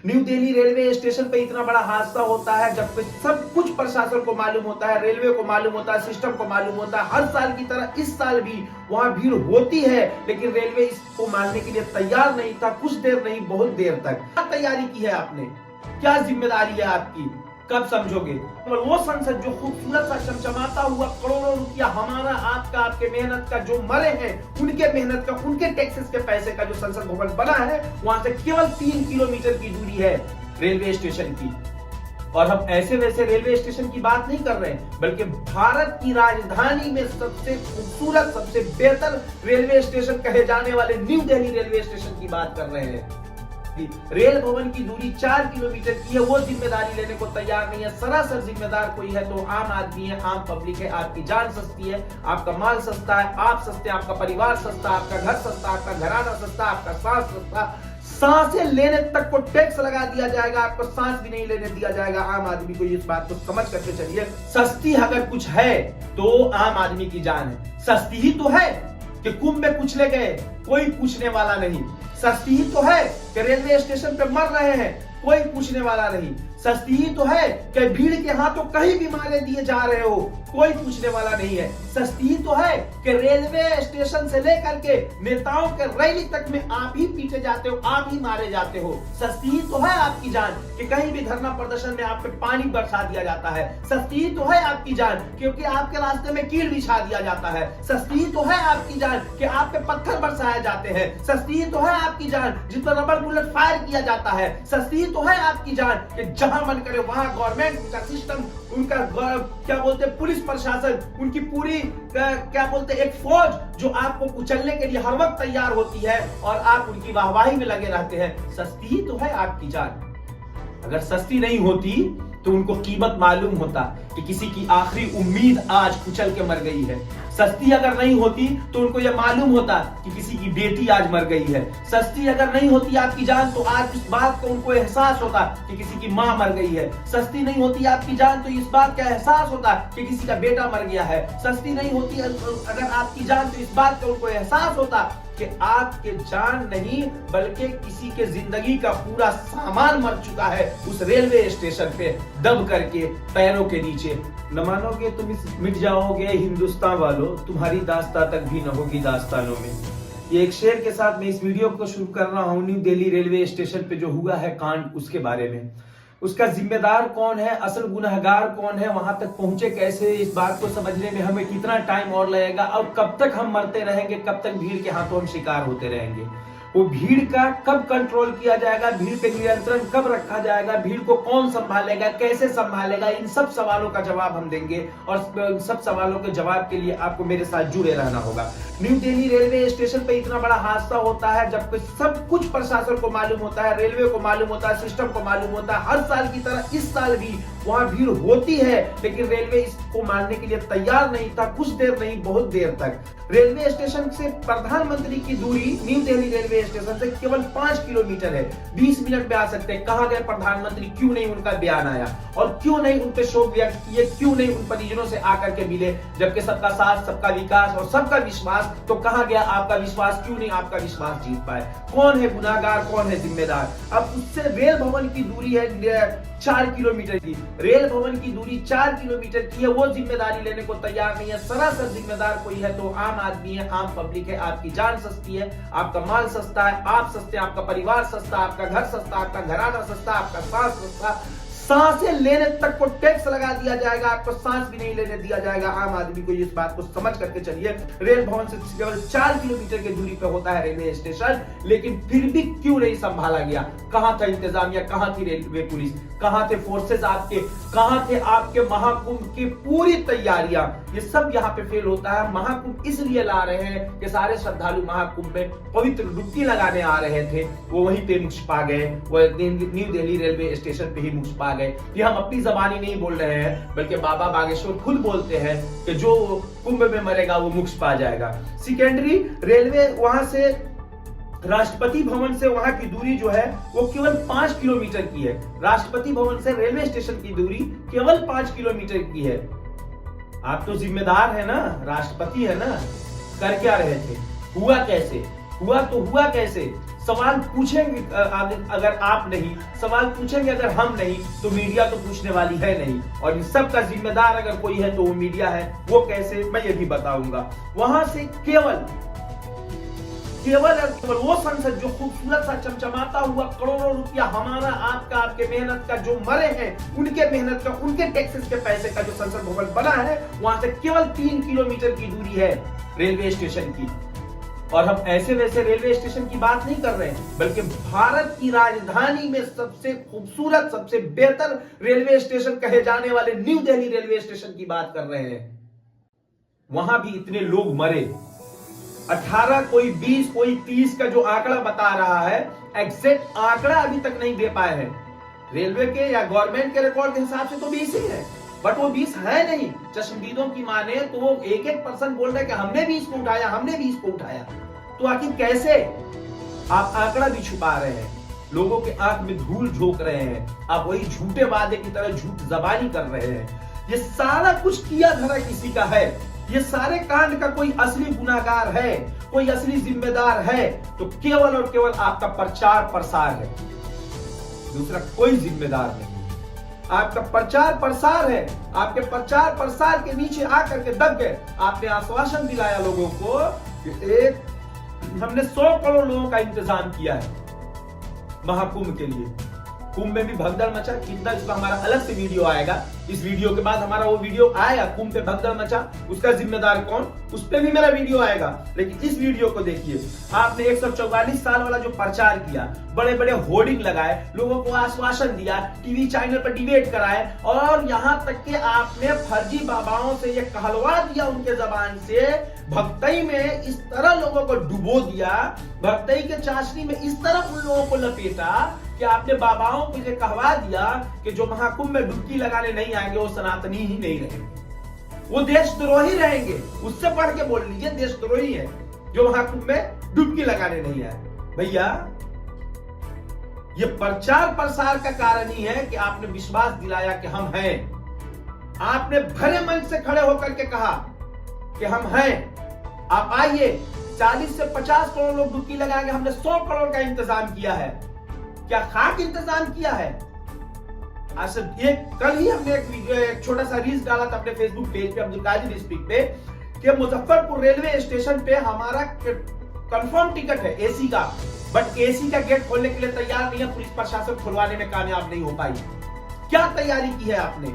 New Delhi railway station पे इतना बड़ा हादसा होता है जब सब कुछ प्रशासन को मालूम होता है, रेलवे को मालूम होता है, सिस्टम को मालूम होता है। हर साल की तरह इस साल भी वहां भीड़ होती है, लेकिन रेलवे इसको मानने के लिए तैयार नहीं था। कुछ देर नहीं, बहुत देर तक। क्या तैयारी की है आपने? क्या जिम्मेदारी है आपकी? कब समझोगे? और वो संसद जो खूबसूरत सा चमचमाता हुआ करोड़ों रुपया हमारा, आपका, आपके मेहनत का, जो मरे हैं उनके मेहनत का, उनके टैक्सेस के पैसे का जो संसद भवन बना है, वहां से केवल 3 किलोमीटर की दूरी है रेलवे स्टेशन की। और हम ऐसे वैसे रेलवे स्टेशन की बात नहीं कर रहे हैं, बल्कि भारत की राजधानी में सबसे खूबसूरत, सबसे बेहतर रेलवे स्टेशन कहे जाने वाले न्यू दिल्ली रेलवे स्टेशन की बात कर रहे हैं। रेल भवन की दूरी 4 किलोमीटर की है, वो जिम्मेदारी लेने को तैयार नहीं है। सरासर जिम्मेदार कोई है तो आम आदमी है, आम पब्लिक है। आपकी जान सस्ती है, आपका माल सस्ता है, आप सस्ते, आपका परिवार सस्ता, आपका घर सस्ता, आपका घराना सस्ता, आपका सांस सस्ता। सांसें लेने तक को टैक्स लगा दिया जाएगा, आपको सांस भी नहीं लेने दिया जाएगा। आम आदमी को इस बात को समझ करके चलिए। सस्ती अगर कुछ है तो आम आदमी की जान है। सस्ती ही तो है कि कुंभ में कुछ ले गए, कोई पूछने वाला नहीं। सस्ती ही तो है कि रेलवे स्टेशन पे मर रहे हैं, कोई पूछने वाला नहीं। सस्ती ही तो है कि भीड़ के हाथों कहीं भी मारे दिए जा रहे हो, कोई पूछने वाला नहीं है। सस्ती ही तो है कि रेलवे स्टेशन से लेकर के नेताओं के रैली तक में आप ही पीटे जाते हो, आप ही मारे जाते हो। सस्ती ही तो है आपकी जान कि कहीं भी धरना प्रदर्शन में आप पे पानी बरसा दिया जाता है। सस्ती ही तो है आपकी जान क्योंकि आपके रास्ते में कील बिछा दिया जाता है। सस्ती ही तो है आपकी जान कि आप पे पत्थर बरसाए जाते हैं। सस्ती ही तो है आपकी जान जिस पर रबर बुलेट फायर किया जाता है। सस्ती ही तो है आपकी जान कि जहां मन करे वहां गवर्नमेंट, उनका सिस्टम, उनका क्या बोलते हैं पुलिस प्रशासन, उनकी पूरी क्या बोलते हैं एक फौज जो आपको कुचलने के लिए हर वक्त तैयार होती है और आप उनकी वाहवाही में लगे रहते हैं। सस्ती ही तो है आपकी जान। अगर सस्ती नहीं होती तो उनको कीमत मालूम होता कि किसी की आखिरी उम्मीद आज कुचल के मर गई है। सस्ती अगर नहीं होती तो उनको यह मालूम होता कि किसी की बेटी आज मर गई है। सस्ती अगर नहीं होती आपकी जान तो आज इस बात का उनको एहसास होता कि किसी की मां मर गई है। सस्ती नहीं होती आपकी जान तो इस बात का एहसास होता कि किसी का बेटा मर गया है। सस्ती नहीं होती अगर आपकी जान तो इस बात का उनको एहसास होता कि आपके जान नहीं बल्कि किसी के जिंदगी का पूरा सामान मर चुका है उस रेलवे स्टेशन पे दब करके पैरों के नीचे। न मानोगे तुम मिट जाओगे हिंदुस्तान वालों, तुम्हारी दास्तां तक भी न होगी दास्तानों में। ये एक शेर के साथ मैं इस वीडियो को शुरू कर रहा हूं। न्यू दिल्ली रेलवे स्टेशन पे जो हुआ है कांड, उसके बारे में। उसका जिम्मेदार कौन है, असल गुनहगार कौन है, वहां तक पहुंचे कैसे, इस बात को समझने में हमें कितना टाइम और लगेगा और कब तक हम मरते रहेंगे, कब तक भीड़ के हाथों हम शिकार होते रहेंगे। वो भीड़ का कब कंट्रोल किया जाएगा, भीड़ पे नियंत्रण कब रखा जाएगा, भीड़ को कौन संभालेगा, कैसे संभालेगा, इन सब सवालों का जवाब हम देंगे और सब सवालों के जवाब के लिए आपको मेरे साथ जुड़े रहना होगा। न्यू दिल्ली रेलवे स्टेशन पे इतना बड़ा हादसा होता है जब सब कुछ प्रशासन को मालूम होता है, रेलवे को मालूम होता है, सिस्टम को मालूम होता है। हर साल की तरह इस साल भी वहां भीड़ होती है, लेकिन रेलवे इसको मानने के लिए तैयार नहीं था। कुछ देर नहीं, बहुत देर तक। रेलवे स्टेशन से प्रधानमंत्री की दूरी न्यू दिल्ली रेलवे स्टेशन से केवल 5 किलोमीटर है। 20 मिनट में आ सकते हैं। कहां गए प्रधानमंत्री? क्यों नहीं उनका बयान आया और क्यों नहीं उन पे शोक व्यक्त किए, क्यों नहीं उन परिजनों से आकर के मिले? जबकि सबका साथ, सबका विकास और सबका विश्वास, तो कहां गया आपका विश्वास? क्यों नहीं आपका विश्वास जीत पाए? कौन है गुनाहगार, कौन है जिम्मेदार? अब उससे रेल भवन की दूरी है 4 किलोमीटर की। रेल भवन की दूरी 4 किलोमीटर की है, वो जिम्मेदारी लेने को तैयार नहीं है। सरासर जिम्मेदार कोई है तो आम आदमी है, आम पब्लिक है। आपकी जान सस्ती है, आपका माल सस्ता है, आप सस्ते, आपका परिवार सस्ता, आपका घर सस्ता, आपका घराना सस्ता, आपका सांस सस्ता। सांसें लेने तक को टैक्स लगा दिया जाएगा, आपको सांस भी नहीं लेने दिया जाएगा। आम आदमी को इस बात को समझ करके चलिए। रेल भवन से केवल 4 किलोमीटर की दूरी पे होता है रेलवे स्टेशन, लेकिन फिर भी क्यों नहीं संभाला गया? कहां था इंतजामिया, कहां थी रेलवे पुलिस, कहां थे फोर्सेस आपके, कहां थे आपके महाकुंभ की पूरी तैयारियां? ये सब यहाँ पे फेल होता है। महाकुंभ इसलिए ला रहे हैं कि सारे श्रद्धालु महाकुंभ में पवित्र डुबकी लगाने आ रहे थे, वो वहीं पे मुक्ष पा गए, वो न्यू दिल्ली रेलवे स्टेशन पे ही मुक्ष पा गए। ये हम अपनी जबानी नहीं बोल रहे हैं, बल्कि बाबा बागेश्वर खुद बोलते हैं कि जो कुंभ में मरेगा वो मोक्ष पा जाएगा। सेकेंडरी रेलवे वहां से राष्ट्रपति भवन से वहां की दूरी जो है वो केवल 5 किलोमीटर की है। राष्ट्रपति भवन से रेलवे स्टेशन की दूरी केवल 5 किलोमीटर की है। आप तो जिम्मेदार है ना, राष्ट्रपति है ना, कर क्या रहे थे? हुआ कैसे? हुआ कैसे? सवाल पूछेंगे अगर आप नहीं, सवाल पूछेंगे अगर हम नहीं, तो मीडिया तो पूछने वाली है नहीं। और इन सब का जिम्मेदार अगर कोई है तो वो मीडिया है। वो कैसे, मैं ये भी बताऊंगा। वहां से केवल और केवल वो संसद जो खूबसूरत सा चमचमाता हुआ करोड़ों रुपया हमारा आपका आपके मेहनत का, जो मरे हैं उनके मेहनत का, उनके टैक्सेस के पैसे का जो संसद भवन बना है, वहां से केवल 3 किलोमीटर की दूरी है रेलवे स्टेशन की। और हम ऐसे वैसे रेलवे स्टेशन की बात नहीं कर रहे हैं, बल्कि भारत की राजधानी में सबसे खूबसूरत, सबसे बेहतर रेलवे स्टेशन कहे जाने वाले न्यू दिल्ली रेलवे स्टेशन की बात कर रहे हैं। वहां भी इतने लोग मरे, 18, कोई 20, कोई 30 का जो आंकड़ा बता रहा है, एग्जैक्ट आंकड़ा अभी तक नहीं दे पाए हैं। रेलवे के या गवर्नमेंट के रिकॉर्ड के हिसाब से तो 20 ही है, बट वो 20 है नहीं। चश्मदीदों की माने तो वो एक पर्सन बोल रहे हैं कि हमने 20 को उठाया, हमने 20 को उठाया। तो आखिर कैसे आप आंकड़ा भी छुपा रहे हैं, लोगों के आंख में धूल झोंक रहे हैं, आप वही झूठे वादे की तरह झूठ जबानी कर रहे हैं। ये सारा कुछ किया धरा किसी का है। ये सारे कांड का कोई असली गुनाहगार है, कोई असली जिम्मेदार है तो केवल और केवल आपका प्रचार प्रसार है, दूसरा कोई जिम्मेदार नहीं। आपका प्रचार प्रसार है, आपके प्रचार प्रसार के नीचे आकर के दब गए। आपने आश्वासन दिलाया लोगों को कि हमने 100 करोड़ लोगों का इंतजाम किया है महाकुंभ के लिए। कुंभ में भी भगदड़ मचा, कितना इसका हमारा अलग से वीडियो आएगा। इस वीडियो के बाद हमारा वो वीडियो आएगा, कुंभ पे भगदड़ मचा, उसका जिम्मेदार कौन, उस पे भी मेरा वीडियो आएगा। लेकिन इस वीडियो को देखिए, आपने 144 साल वाला जो प्रचार किया, बड़े बड़े होर्डिंग लगाए, लोगों को आश्वासन दिया, टीवी चैनल पर डिबेट कराए, और यहां तक कि आपने फर्जी बाबाओं से ये कहलवा दिया उनके जबान से, भक्तई में इस तरह लोगों को डुबो दिया, भक्तई के चाशनी में इस तरह उन लोगों को लपेटा कि आपने बाबाओं को ये कहवा दिया कि जो महाकुंभ में डुबकी लगाने नहीं आएंगे वो सनातनी ही नहीं रहेंगे, वो देशद्रोही रहेंगे। उससे पढ़ के बोल लीजिए, देशद्रोही है जो महाकुंभ में डुबकी लगाने नहीं आए। भैया, ये प्रचार प्रसार का कारण ही है कि आपने विश्वास दिलाया कि हम हैं। आपने भरे मन से खड़े होकर के कहा कि हम हैं, आप आइए, 40 से 50 करोड़ लोग डुबकी लगाएंगे, हमने 100 करोड़ का इंतजाम किया है। क्या खाक इंतजाम किया है? कल ही हमने एक छोटा सा रील्स डाला था अपने फेसबुक पेज पे, अब्दुल कादिर स्पीक पे, कि मुजफ्फरपुर रेलवे स्टेशन पे हमारा कंफर्म टिकट है एसी का, बट एसी का गेट खोलने के लिए तैयार नहीं है, पुलिस प्रशासन खुलवाने में कामयाब नहीं हो पाई। क्या तैयारी की है आपने?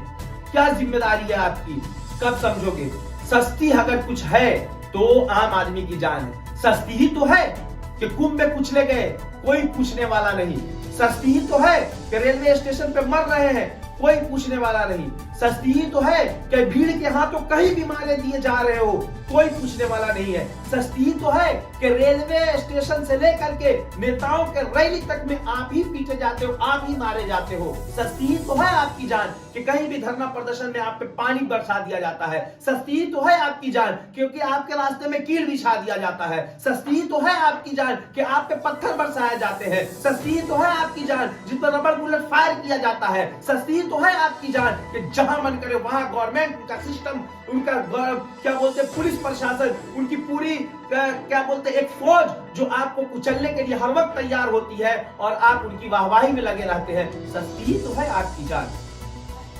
क्या जिम्मेदारी है आपकी? कब समझोगे? सस्ती अगर कुछ है तो आम आदमी की जान है। सस्ती ही तो है कि कुंभ में कुचले गए, कोई पूछने वाला नहीं। सस्ती ही तो है कि रेलवे स्टेशन पे मर रहे हैं, कोई पूछने वाला नहीं। सस्ती ही तो है कि भीड़ के हाथों कहीं भी मारे दिए जा रहे हो, कोई पूछने वाला नहीं है। सस्ती ही तो है कि रेलवे स्टेशन से लेकर के नेताओं के रैली तक में आप ही पीटे जाते हो, आप ही मारे जाते हो। सस्ती ही तो है आपकी जान कि कहीं भी धरना प्रदर्शन में आप पे पानी बरसा दिया जाता है। सस्ती ही तो है आपकी जान क्योंकि आपके रास्ते में कील बिछा दिया जाता है। सस्ती ही तो है आपकी जान कि आप पे पत्थर बरसाए जाते हैं। सस्ती ही तो है आपकी जान जिस पर रबर बुलेट फायर किया जाता है। सस्ती ही तो है आपकी जान कि जहां मन करे वहां गवर्नमेंट, उनका सिस्टम, उनका क्या बोलते हैं पुलिस प्रशासन, उनकी पूरी क्या बोलते हैं एक फौज जो आपको कुचलने के लिए हर वक्त तैयार होती है और आप उनकी वाहवाही में लगे रहते हैं। सस्ती ही तो है आपकी जान।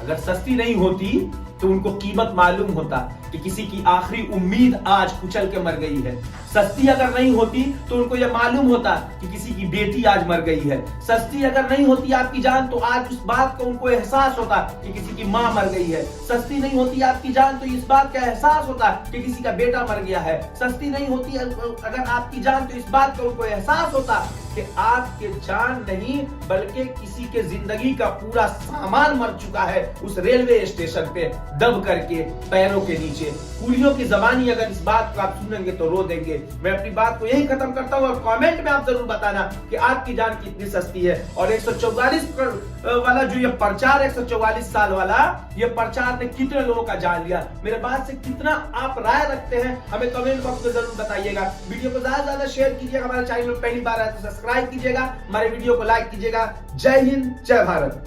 अगर सस्ती नहीं होती तो उनको कीमत मालूम होता कि किसी की आखिरी उम्मीद आज कुचल के मर गई है। सस्ती अगर नहीं होती तो उनको यह मालूम होता कि किसी की बेटी आज मर गई है। सस्ती अगर नहीं होती आपकी जान तो आज उस बात का उनको एहसास होता कि किसी की माँ मर गई है। सस्ती नहीं होती आपकी जान तो इस बात का एहसास होता कि किसी का बेटा मर गया है। सस्ती नहीं होती अगर आपकी जान तो इस बात का उनको एहसास होता कि आपके जान नहीं बल्कि किसी के जिंदगी का पूरा सामान मर चुका है उस रेलवे स्टेशन पे दब करके पैरों के नीचे। कुलियों की जबानी अगर इस बात को आप सुनेंगे तो रो देंगे। मैं अपनी बात को यही खत्म करता हूँ और कमेंट में आप जरूर बताना कि आपकी जान कितनी सस्ती है। और 144 वाला जो ये प्रचार 144 साल वाला ये प्रचार ने कितने लोगों का जान लिया, मेरे बात से कितना आप राय रखते हैं हमें कमेंट बॉक्स में जरूर बताइएगा। वीडियो को ज्यादा से ज्यादा शेयर कीजिएगा, हमारे चैनल में पहली बार आए तो सब्सक्राइब कीजिएगा, हमारे वीडियो को लाइक कीजिएगा। जय हिंद, जय भारत।